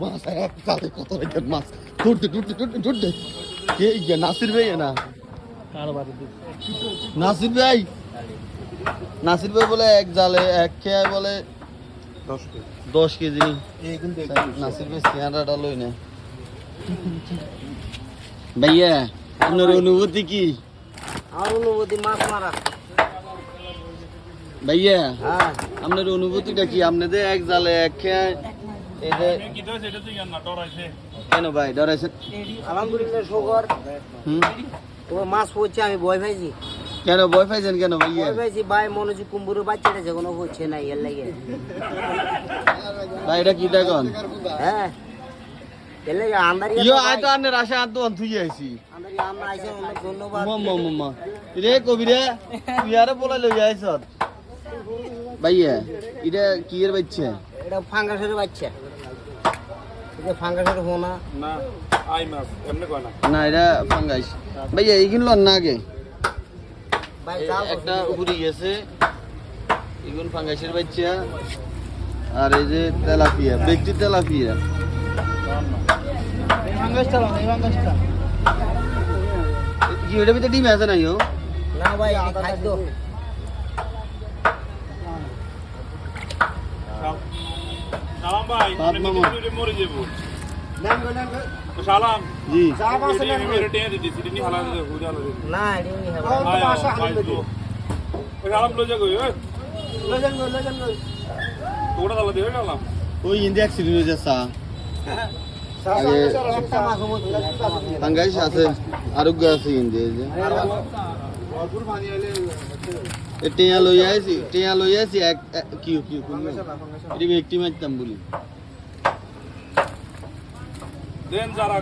মাছ তাহলে কত রেখের মাছ ধরতে ধরতে কে ইয়ে নাসির ভাই না নাসির ভাই বলে এক জালে এক খেয়ায় বলে 10 কেজি নাসির ভাই চেহারাটা লই না ভাইয়া আপনার অনুভূতি কি? আর অনুভূতি মাছ মারা ভাইয়া আপনার অনুভূতিটা কি? আপনাদের এক জালে এক খেয়ায় কেন ভাই ডরাইছেন? আলহামদুলিল্লাহ শুকর তোমার মাছ পড়ছে আমি ভয় পাইছি। কেন ভয় পাইছেন কেন ভাইয়া? ভয় পাইছি ভাই মনে হচ্ছে কুম্ভুরের বাচ্চাটা যখন হচ্ছে না এর লাগে। ভাই এটা কি দেখুন? হ্যাঁ এর লাগে আন্দারি ইয়ো আই তো আন্নের আশা আদ দন থুই আইছি আন্দারি আমরা আইছে অনেক ধন্যবাদ। মাম্মা রে কবি রে তুই আরে বলাই লই আইছ ভাইয়া এটা কি এর বাচ্চা? এটা ফাঙ্গাসের বাচ্চা। এটা ফাঙ্গাসের হোনা না আই মাছ এমনি কয় না না এটা ফাঙ্গাস ভাইয়া এইগুলো লন না আগে ভাই যাও একটা উপরে গেছে এগুলো ফাঙ্গাসের বাচ্চা আর এই যে তেলাপিয়া ব্যক্তি তেলাপিয়া এই ফাঙ্গাসটা এই ফাঙ্গাসটা কি ওটার ভিতরে ডিম আছে না ইয়ো? না ভাই এটা খাদ্য। সালাম ভাই সাত মামা। মরে যাবো সালাম জি মেরে টেনে দিদি সিডনি হালা দে হুজা লগে না এটা নি হবে সালাম লয়ে যাগো লজন তোড়া দালা দেবে গেলাম ওই ইন্দি অ্যাক্সিডেন্ট হয়েছে সা একটা মাছ হচ্ছে ফাঙ্গাস আছে আরোগ্য আছে ইন্দি এই যে টিয়া লই আইছি এক কি এটি ব্যক্তি মারতাম বলি দেন যারা